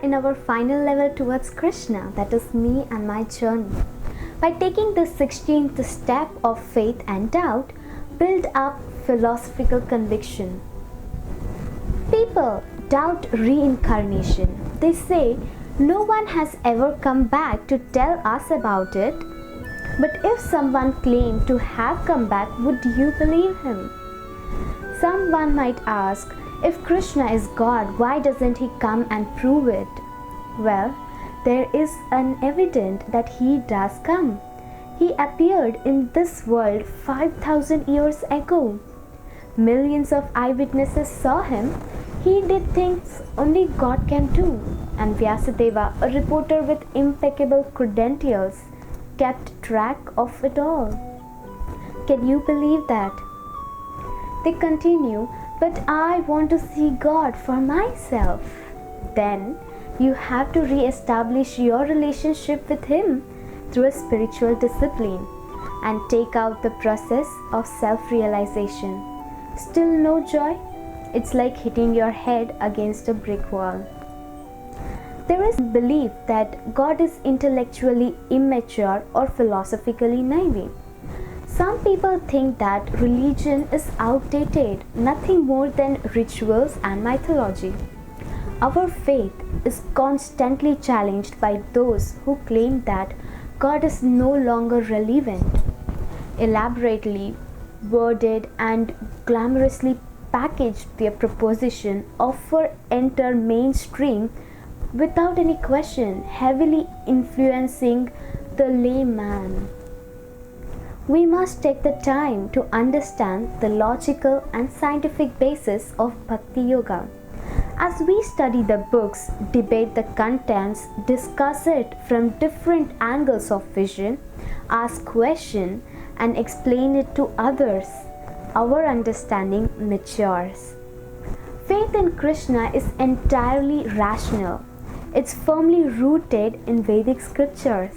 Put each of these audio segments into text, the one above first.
in our final level towards Krishna, that is me and my journey. By taking the 16th step of faith and doubt, build up philosophical conviction. People doubt reincarnation. They say no one has ever come back to tell us about it. But if someone claimed to have come back, would you believe him? Someone might ask, if Krishna is God, why doesn't he come and prove it? Well, there is an evidence that he does come. He appeared in this world 5,000 years ago. Millions of eyewitnesses saw him. He did things only God can do. And Vyasadeva, a reporter with impeccable credentials, kept track of it all. Can you believe that? They continue, but I want to see God for myself. Then you have to re-establish your relationship with Him through a spiritual discipline and take out the process of self-realization. Still no joy? It's like hitting your head against a brick wall. There is belief that God is intellectually immature or philosophically naive. Some people think that religion is outdated, nothing more than rituals and mythology. Our faith is constantly challenged by those who claim that God is no longer relevant. Elaborately worded and glamorously packaged, their proposition often enter mainstream without any question, heavily influencing the layman. We must take the time to understand the logical and scientific basis of Bhakti Yoga. As we study the books, debate the contents, discuss it from different angles of vision, ask questions, and explain it to others, our understanding matures. Faith in Krishna is entirely rational. It's firmly rooted in Vedic scriptures,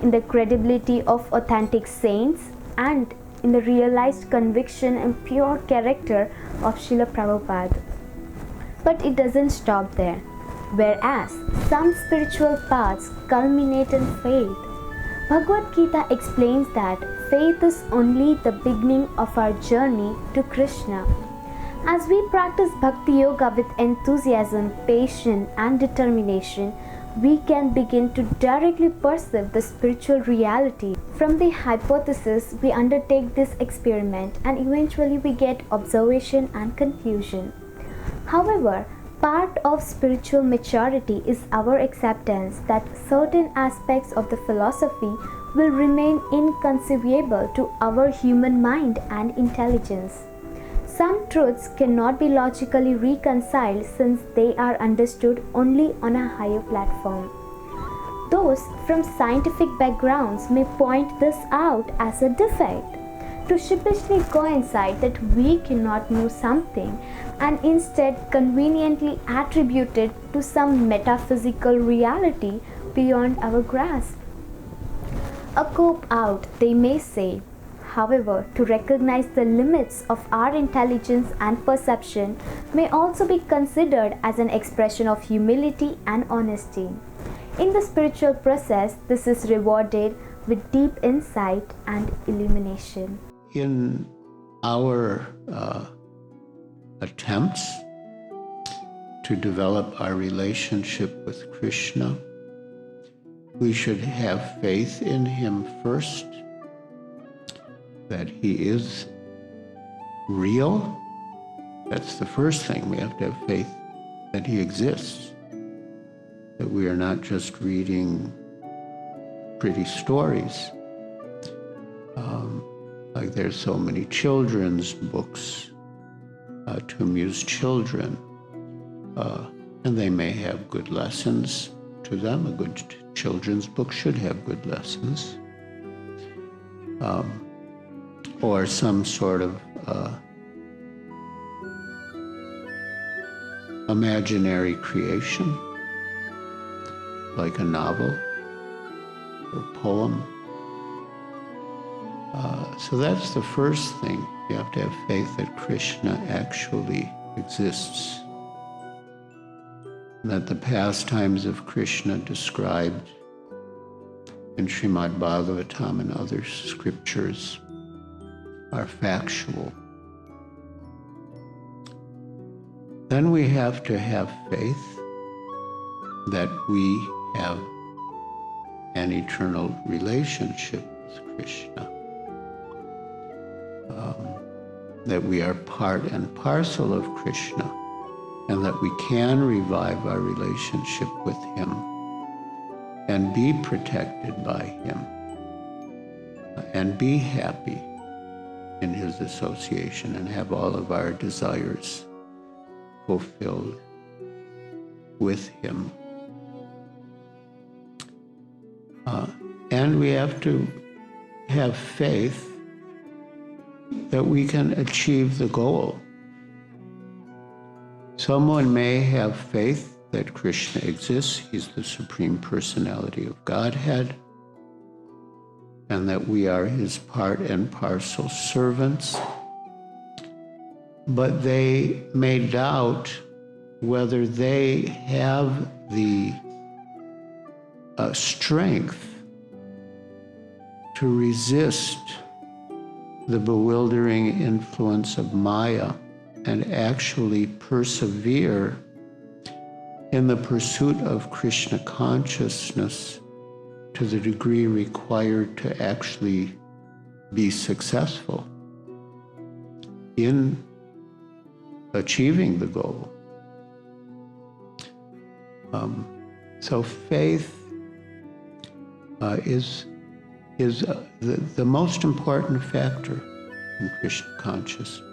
in the credibility of authentic saints, and in the realized conviction and pure character of Srila Prabhupada. But it doesn't stop there. Whereas some spiritual paths culminate in faith, Bhagavad Gita explains that faith is only the beginning of our journey to Krishna. As we practice Bhakti Yoga with enthusiasm, patience, and determination, we can begin to directly perceive the spiritual reality. From the hypothesis, we undertake this experiment and eventually we get observation and confusion. However, part of spiritual maturity is our acceptance that certain aspects of the philosophy will remain inconceivable to our human mind and intelligence. Some truths cannot be logically reconciled since they are understood only on a higher platform. Those from scientific backgrounds may point this out as a defect, to sheepishly coincide that we cannot know something and instead conveniently attribute it to some metaphysical reality beyond our grasp. A cop out, they may say. However, to recognize the limits of our intelligence and perception may also be considered as an expression of humility and honesty. In the spiritual process, this is rewarded with deep insight and illumination. In our attempts to develop our relationship with Krishna, we should have faith in Him first, that He is real. That's the first thing. We have to have faith that He exists, that we are not just reading pretty stories. Like there's so many children's books to amuse children, and they may have good lessons to them. A good children's book should have good lessons. Or some sort of imaginary creation, like a novel or poem. So that's the first thing. You have to have faith that Krishna actually exists. that the pastimes of Krishna described in Srimad Bhagavatam and other scriptures are factual. Then we have to have faith that we have an eternal relationship with Krishna, that we are part and parcel of Krishna, and that we can revive our relationship with him and be protected by him and be happy in his association and have all of our desires fulfilled with him. And we have to have faith that we can achieve the goal. Someone may have faith that Krishna exists, he's the Supreme Personality of Godhead, and that we are his part and parcel servants, but they may doubt whether they have the strength to resist the bewildering influence of Maya and actually persevere in the pursuit of Krishna consciousness to the degree required to actually be successful in achieving the goal. So faith is the most important factor in Krishna consciousness.